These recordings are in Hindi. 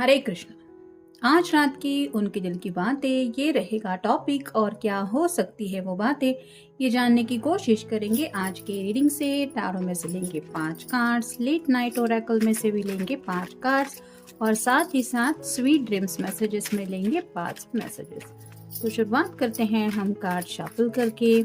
हरे कृष्ण। आज रात की उनके दिल की बातें ये रहेगा टॉपिक, और क्या हो सकती है वो बातें ये जानने की कोशिश करेंगे। आज के रीडिंग से टैरो में से लेंगे 5 कार्ड्स, लेट नाइट ओरेकल में से भी लेंगे 5 कार्ड्स, और साथ ही साथ स्वीट ड्रीम्स मैसेजेस में लेंगे 5 मैसेजेस। तो शुरुआत करते हैं हम कार्ड शफल करके।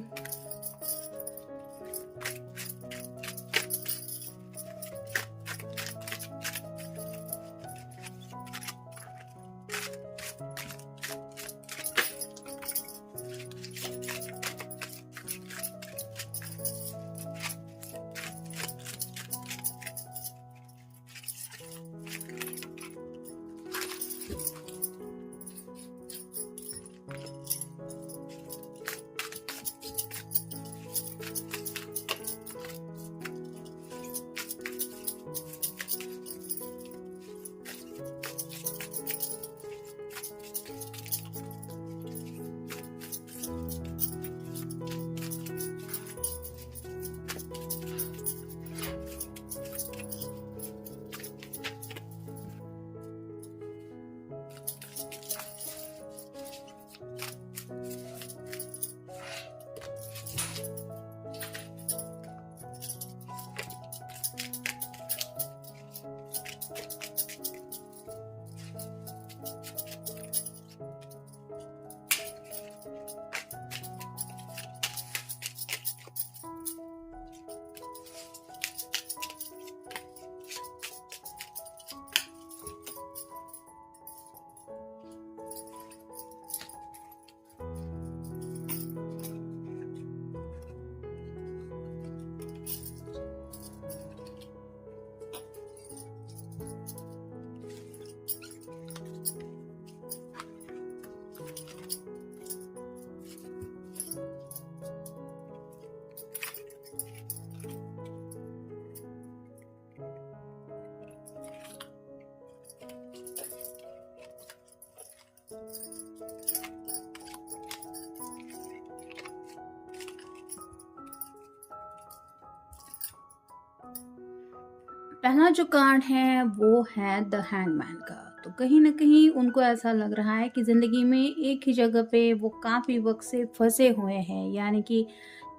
पहला जो कार्ड है वो है द हैंगमैन का। तो कहीं ना कहीं उनको ऐसा लग रहा है कि ज़िंदगी में एक ही जगह पे वो काफ़ी वक्त से फंसे हुए हैं, यानी कि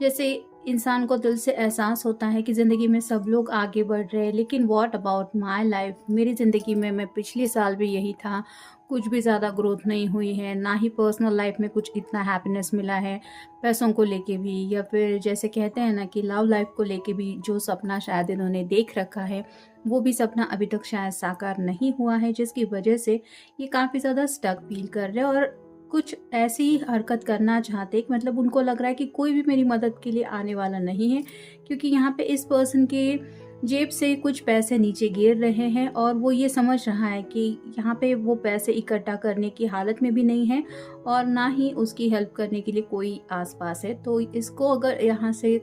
जैसे इंसान को दिल से एहसास होता है कि ज़िंदगी में सब लोग आगे बढ़ रहे हैं, लेकिन व्हाट अबाउट माय लाइफ, मेरी ज़िंदगी में मैं पिछले साल भी यही था, कुछ भी ज़्यादा ग्रोथ नहीं हुई है, ना ही पर्सनल लाइफ में कुछ इतना हैप्पीनेस मिला है, पैसों को लेके भी, या फिर जैसे कहते हैं ना कि लव लाइफ को लेके भी जो सपना शायद इन्होंने देख रखा है वो भी सपना अभी तक शायद साकार नहीं हुआ है, जिसकी वजह से ये काफ़ी ज़्यादा स्टक फील कर रहे हैं और कुछ ऐसी हरकत करना चाहते हैं कि मतलब उनको लग रहा है कि कोई भी मेरी मदद के लिए आने वाला नहीं है, क्योंकि यहाँ पे इस पर्सन के जेब से कुछ पैसे नीचे गिर रहे हैं और वो ये समझ रहा है कि यहाँ पे वो पैसे इकट्ठा करने की हालत में भी नहीं है और ना ही उसकी हेल्प करने के लिए कोई आसपास है। तो इसको अगर यहाँ से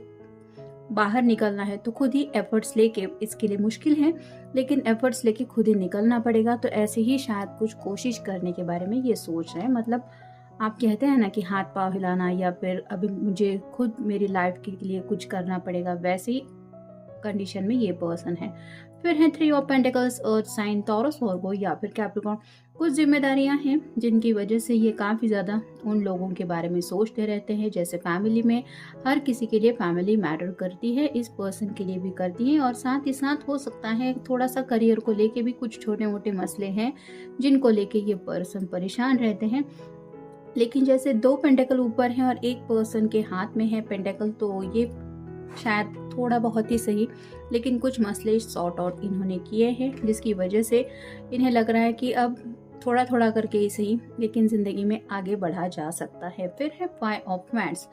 बाहर निकलना है तो खुद ही एफर्ट्स लेके, इसके लिए मुश्किल है लेकिन एफर्ट्स लेके खुद ही निकलना पड़ेगा। तो ऐसे ही शायद कुछ कोशिश करने के बारे में ये सोच रहे हैं। मतलब आप कहते हैं ना कि हाथ पाँव हिलाना, या फिर अभी मुझे खुद मेरी लाइफ के लिए कुछ करना पड़ेगा, वैसे ही कंडीशन में ये पर्सन है। फिर है 3 of pentacles, earth sign, Taurus, Virgo या फिर कैप्रिकॉर्न। कुछ जिम्मेदारियां हैं जिनकी वजह से ये काफ़ी ज़्यादा उन लोगों के बारे में सोचते रहते हैं। जैसे फैमिली में हर किसी के लिए फैमिली मैटर करती है, इस पर्सन के लिए भी करती है, और साथ ही साथ हो सकता है थोड़ा सा करियर को लेके भी कुछ छोटे मोटे मसले हैं जिनको लेके ये पर्सन परेशान रहते हैं। लेकिन जैसे 2 पेंटेकल ऊपर हैं और एक पर्सन के हाथ में है पेंटेकल, तो ये शायद थोड़ा बहुत ही सही, लेकिन कुछ मसले सॉर्ट आउट इन्होंने किए हैं, जिसकी वजह से इन्हें लग रहा है कि अब थोड़ा थोड़ा करके ही सही लेकिन ज़िंदगी में आगे बढ़ा जा सकता है। फिर है 5 of wands,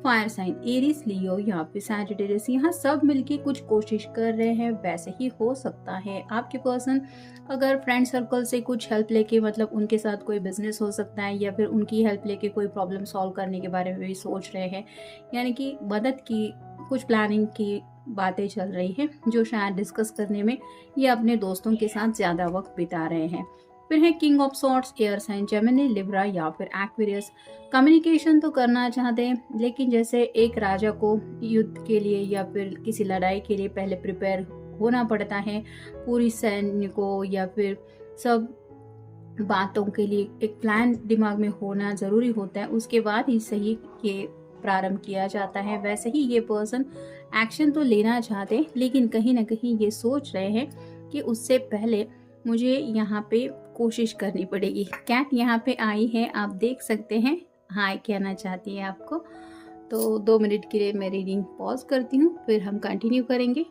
fire sign, Aries, Leo या फिर सैजिटेरियस। यहाँ सब मिलके कुछ कोशिश कर रहे हैं, वैसे ही हो सकता है आपके पर्सन अगर फ्रेंड सर्कल से कुछ हेल्प लेके, मतलब उनके साथ कोई बिजनेस हो सकता है या फिर उनकी हेल्प लेके कोई प्रॉब्लम सॉल्व करने के बारे में भी सोच रहे हैं, यानी कि मदद की कुछ प्लानिंग की बातें चल रही हैं जो शायद डिस्कस करने में ये अपने दोस्तों के साथ ज़्यादा वक्त बिता रहे हैं। फिर है king of swords, air sign, Gemini, Libra या फिर एक्वेरियस। कम्युनिकेशन तो करना चाहते हैं, लेकिन जैसे एक राजा को युद्ध के लिए या फिर किसी लड़ाई के लिए पहले प्रिपेयर होना पड़ता है, पूरी सैन्य को या फिर सब बातों के लिए एक प्लान दिमाग में होना ज़रूरी होता है, उसके बाद ही सही ये प्रारंभ किया जाता है। वैसे ही ये पर्सन एक्शन तो लेना चाहते हैं, लेकिन कहीं न कहीं ये सोच रहे हैं कि उससे पहले मुझे यहाँ पे कोशिश करनी पड़ेगी। कैट यहाँ पे आई है, आप देख सकते हैं, हाय कहना चाहती है आपको। तो 2 मिनट के लिए मैं रीडिंग पॉज़ करती हूँ, फिर हम कंटिन्यू करेंगे।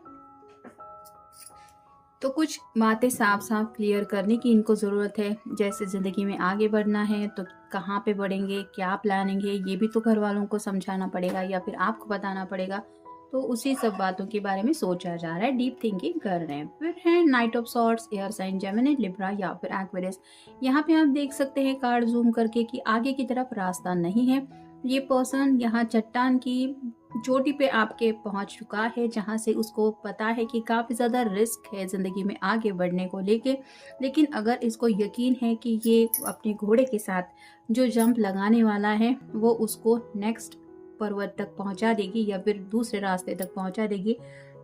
तो कुछ बातें साफ-साफ क्लियर करने की इनको ज़रूरत है। जैसे ज़िंदगी में आगे बढ़ना है तो कहाँ पे बढ़ेंगे, क्या प्लानिंग है, ये भी तो घरवालों को समझाना पड़ेगा या फिर आपको बताना पड़ेगा। तो उसी सब बातों के बारे में सोचा जा रहा है, डीप थिंकिंग कर रहे हैं। फिर है knight of swords, air sign Gemini, Libra या फिर एक्वेरियस। यहाँ पे आप देख सकते हैं कार्ड ज़ूम करके कि आगे की तरफ रास्ता नहीं है। ये पर्सन यहाँ चट्टान की चोटी पे आपके पहुंच चुका है, जहां से उसको पता है कि काफ़ी ज़्यादा रिस्क है ज़िंदगी में आगे बढ़ने को लेके। लेकिन अगर इसको यकीन है कि ये अपने घोड़े के साथ जो जंप लगाने वाला है वो उसको नेक्स्ट पर्वत तक पहुंचा देगी या फिर दूसरे रास्ते तक पहुंचा देगी,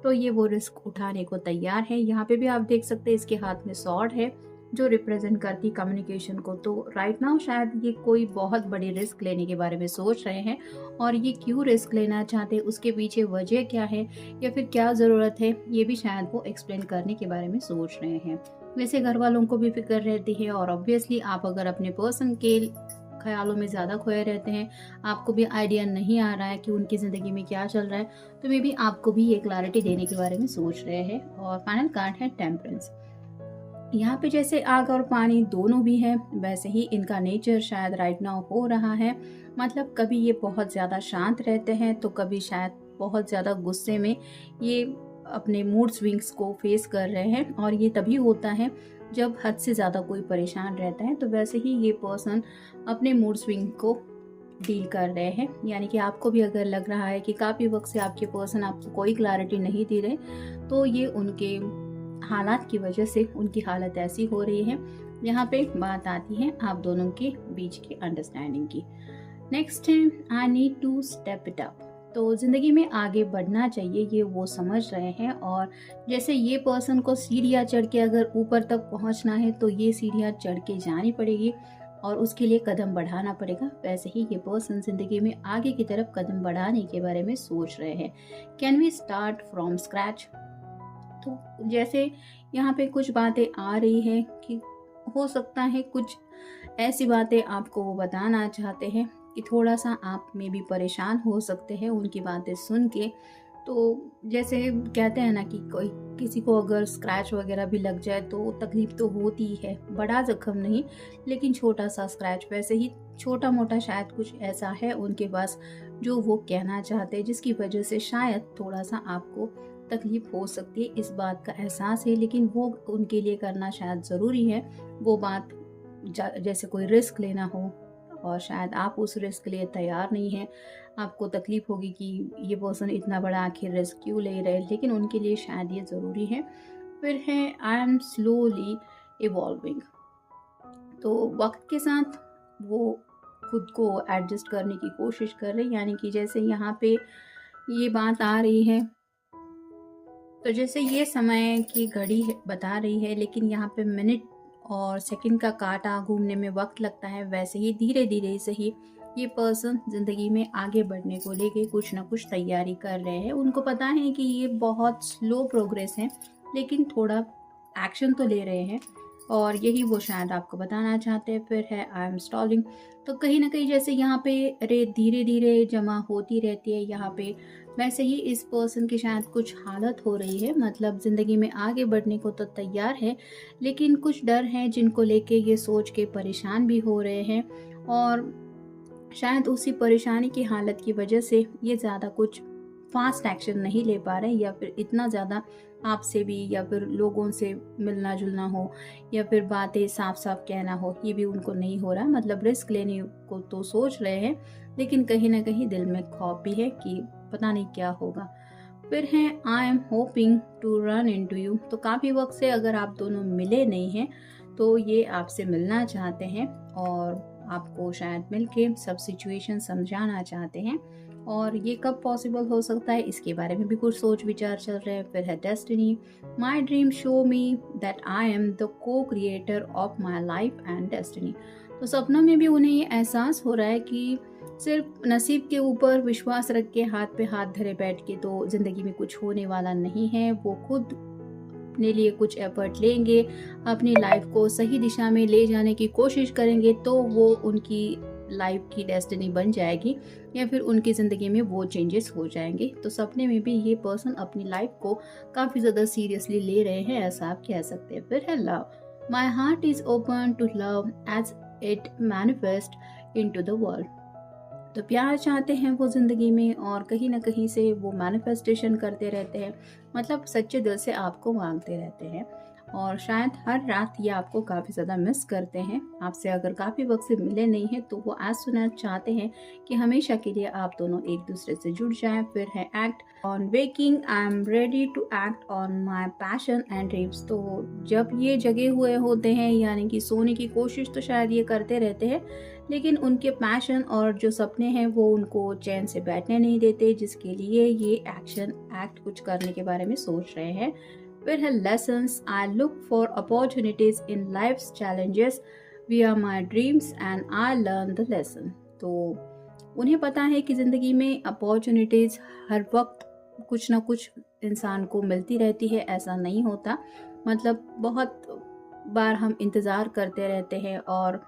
तो ये वो रिस्क उठाने को तैयार है। यहाँ पे भी आप देख सकते हैं इसके हाथ में स्वॉर्ड है जो रिप्रेजेंट करती कम्युनिकेशन को। तो राइट नाउ शायद ये कोई बहुत बड़ी रिस्क लेने के बारे में सोच रहे हैं, और ये क्यों रिस्क लेना चाहते हैं, उसके पीछे वजह क्या है या फिर क्या ज़रूरत है, ये भी शायद वो एक्सप्लेन करने के बारे में सोच रहे हैं। वैसे घर वालों को भी फिक्र रहती है, और ऑब्वियसली आप अगर अपने पर्सन के ख्यालों में ज़्यादा खोए रहते हैं, आपको भी आइडिया नहीं आ रहा है कि उनकी ज़िंदगी में क्या चल रहा है, तो मे बी आपको भी ये क्लैरिटी देने के बारे में सोच रहे हैं। और फाइनल कार्ड है टेम्परेंस। यहाँ पे जैसे आग और पानी दोनों भी है, वैसे ही इनका नेचर शायद राइट नाउ हो रहा है। मतलब कभी ये बहुत ज़्यादा शांत रहते हैं तो कभी शायद बहुत ज़्यादा गुस्से में ये अपने मूड स्विंग्स को फेस कर रहे हैं, और ये तभी होता है जब हद से ज़्यादा कोई परेशान रहता है। तो वैसे ही ये पर्सन अपने मूड स्विंग को डील कर रहे हैं। यानी कि आपको भी अगर लग रहा है कि काफ़ी वक्त से आपके पर्सन आपको कोई क्लैरिटी नहीं दे रहे, तो ये उनके हालात की वजह से उनकी हालत ऐसी हो रही है। यहाँ पे बात आती है आप दोनों के बीच की अंडरस्टैंडिंग की। नेक्स्ट है I need to step it up. तो ज़िंदगी में आगे बढ़ना चाहिए, ये वो समझ रहे हैं। और जैसे ये पर्सन को सीढ़ियाँ चढ़ के अगर ऊपर तक पहुँचना है तो ये सीढ़ियाँ चढ़ के जानी पड़ेगी और उसके लिए कदम बढ़ाना पड़ेगा। वैसे ही ये पर्सन ज़िंदगी में आगे की तरफ कदम बढ़ाने के बारे में सोच रहे हैं। Can we start from scratch. तो जैसे यहाँ पे कुछ बातें आ रही है कि हो सकता है कुछ ऐसी बातें आपको वो बताना चाहते हैं कि थोड़ा सा आप में भी परेशान हो सकते हैं उनकी बातें सुन के। तो जैसे कहते हैं ना कि कोई किसी को अगर स्क्रैच वगैरह भी लग जाए तो तकलीफ तो होती ही है, बड़ा जख्म नहीं लेकिन छोटा सा स्क्रैच। वैसे ही छोटा मोटा शायद कुछ ऐसा है उनके पास जो वो कहना चाहते हैं, जिसकी वजह से शायद थोड़ा सा आपको तकलीफ हो सकती है, इस बात का एहसास है। लेकिन वो उनके लिए करना शायद ज़रूरी है। वो बात जैसे कोई रिस्क लेना हो और शायद आप उस रिस्क के लिए तैयार नहीं हैं, आपको तकलीफ होगी कि ये पर्सन इतना बड़ा आखिर रिस्क क्यों ले रहे हैं, लेकिन उनके लिए शायद ये ज़रूरी है। फिर है आई एम स्लोली इवॉल्विंग। तो वक्त के साथ वो खुद को एडजस्ट करने की कोशिश कर रहे हैं। यानी कि जैसे यहाँ पे ये बात आ रही है, तो जैसे ये समय की घड़ी बता रही है, लेकिन यहाँ पे मिनट और सेकंड का कांटा घूमने में वक्त लगता है। वैसे ही धीरे धीरे से ही ये पर्सन ज़िंदगी में आगे बढ़ने को लेके कुछ ना कुछ तैयारी कर रहे हैं। उनको पता है कि ये बहुत स्लो प्रोग्रेस है, लेकिन थोड़ा एक्शन तो ले रहे हैं, और यही वो शायद आपको बताना चाहते हैं। फिर है आई एम स्टॉलिंग। तो कहीं ना कहीं जैसे यहाँ पे रेत धीरे धीरे जमा होती रहती है यहाँ पे, वैसे ही इस पर्सन की शायद कुछ हालत हो रही है। मतलब ज़िंदगी में आगे बढ़ने को तो तैयार है, लेकिन कुछ डर हैं जिनको लेके ये सोच के परेशान भी हो रहे हैं, और शायद उसी परेशानी की हालत की वजह से ये ज़्यादा कुछ फास्ट एक्शन नहीं ले पा रहे, या फिर इतना ज़्यादा आपसे भी या फिर लोगों से मिलना जुलना हो या फिर बातें साफ साफ कहना हो, ये भी उनको नहीं हो रहा। मतलब रिस्क लेने को तो सोच रहे हैं, लेकिन कहीं ना कहीं दिल में खौफ भी है कि पता नहीं क्या होगा। फिर है I am hoping to run into you. तो काफ़ी वक्त से अगर आप दोनों मिले नहीं हैं तो ये आपसे मिलना चाहते हैं और आपको शायद मिलके सब सिचुएशन समझाना चाहते हैं। और ये कब पॉसिबल हो सकता है, इसके बारे में भी कुछ सोच विचार चल रहे हैं। फिर है destiny, my dream show me that I am the co creator of my life and destiny. तो सपनों में भी उन्हें ये एहसास हो रहा है कि सिर्फ नसीब के ऊपर विश्वास रख के हाथ पे हाथ धरे बैठ के तो ज़िंदगी में कुछ होने वाला नहीं है। वो खुद अपने लिए कुछ एफर्ट लेंगे, अपनी लाइफ को सही दिशा में ले जाने की कोशिश करेंगे, तो वो उनकी लाइफ की डेस्टिनी बन जाएगी या फिर उनकी ज़िंदगी में वो चेंजेस हो जाएंगे। तो सपने में भी ये पर्सन अपनी लाइफ को काफ़ी ज़्यादा सीरियसली ले रहे हैं, ऐसा आप कह सकते हैं। फिर है love, my heart is open to love as it manifest into the world. तो प्यार चाहते हैं वो ज़िंदगी में और कहीं ना कहीं से वो मैनिफेस्टेशन करते रहते हैं, मतलब सच्चे दिल से आपको मांगते रहते हैं। और शायद हर रात ये आपको काफ़ी ज़्यादा मिस करते हैं। आपसे अगर काफ़ी वक्त से मिले नहीं हैं तो वो एज सुन एज चाहते हैं कि हमेशा के लिए आप दोनों एक दूसरे से जुड़ जाएं। फिर है act on waking, I am ready to act on my passion and dreams. तो जब ये जगे हुए होते हैं, यानी कि सोने की कोशिश तो शायद ये करते रहते हैं, लेकिन उनके पैशन और जो सपने हैं वो उनको चैन से बैठने नहीं देते, जिसके लिए ये एक्ट कुछ करने के बारे में सोच रहे हैं। फिर है lessons, I look for opportunities in life's challenges via my dreams and I learn the lesson. तो उन्हें पता है कि ज़िंदगी में अपॉर्चुनिटीज़ हर वक्त कुछ ना कुछ इंसान को मिलती रहती है, ऐसा नहीं होता। मतलब बहुत बार हम इंतज़ार करते रहते हैं और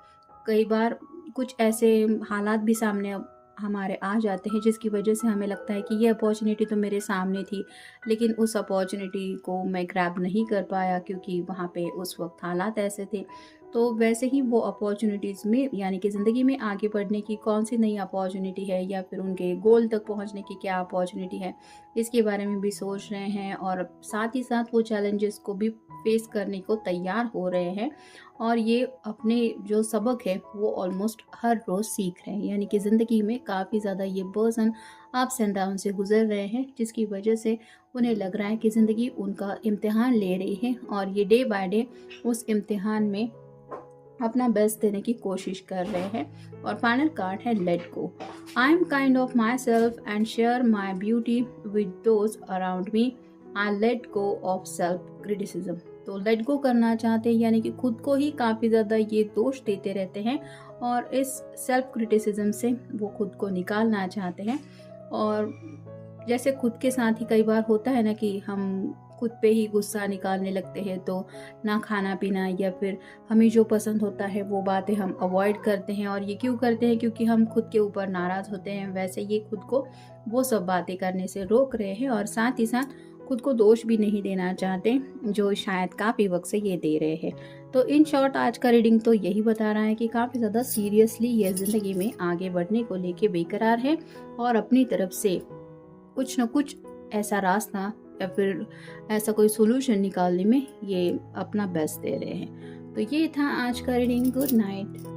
कई बार कुछ ऐसे हालात भी सामने हमारे आ जाते हैं जिसकी वजह से हमें लगता है कि ये अपॉर्चुनिटी तो मेरे सामने थी, लेकिन उस अपॉर्चुनिटी को मैं ग्रैब नहीं कर पाया क्योंकि वहाँ पे उस वक्त हालात ऐसे थे। तो वैसे ही वो अपॉर्चुनिटीज़ में, यानी कि ज़िंदगी में आगे बढ़ने की कौन सी नई अपॉर्चुनिटी है या फिर उनके गोल तक पहुँचने की क्या अपॉर्चुनिटी है, इसके बारे में भी सोच रहे हैं। और साथ ही साथ वो चैलेंजेस को भी फेस करने को तैयार हो रहे हैं। और ये अपने जो सबक है वो ऑलमोस्ट हर रोज़ सीख रहे हैं, यानी कि ज़िंदगी में काफ़ी ज़्यादा ये पर्सन अप्स एंड डाउन से गुजर रहे हैं, जिसकी वजह से उन्हें लग रहा है कि ज़िंदगी उनका इम्तिहान ले रही है और ये डे बाय डे उस इम्तिहान में अपना बेस्ट देने की कोशिश कर रहे हैं। और फाइनल कार्ड है let go, I am kind of my self and share my beauty with those around me, I let go of self criticism. तो लेट गो करना चाहते हैं, यानी कि खुद को ही काफ़ी ज़्यादा ये दोष देते रहते हैं और इस सेल्फ क्रिटिसिज्म से वो खुद को निकालना चाहते हैं। और जैसे खुद के साथ ही कई बार होता है ना कि हम खुद पे ही गुस्सा निकालने लगते हैं, तो ना खाना पीना या फिर हमें जो पसंद होता है वो बातें हम अवॉइड करते हैं। और ये क्यों करते हैं? क्योंकि हम खुद के ऊपर नाराज़ होते हैं। वैसे ये खुद को वो सब बातें करने से रोक रहे हैं और साथ ही साथ खुद को दोष भी नहीं देना चाहते, जो शायद काफ़ी वक्त से ये दे रहे हैं। तो इन शॉर्ट आज का रीडिंग तो यही बता रहा है कि काफ़ी ज़्यादा सीरियसली ये ज़िंदगी में आगे बढ़ने को लेके बेकरार है और अपनी तरफ से कुछ न कुछ ऐसा रास्ता या फिर ऐसा कोई सोल्यूशन निकालने में ये अपना बेस्ट दे रहे हैं। तो ये था आज का रीडिंग। Good night.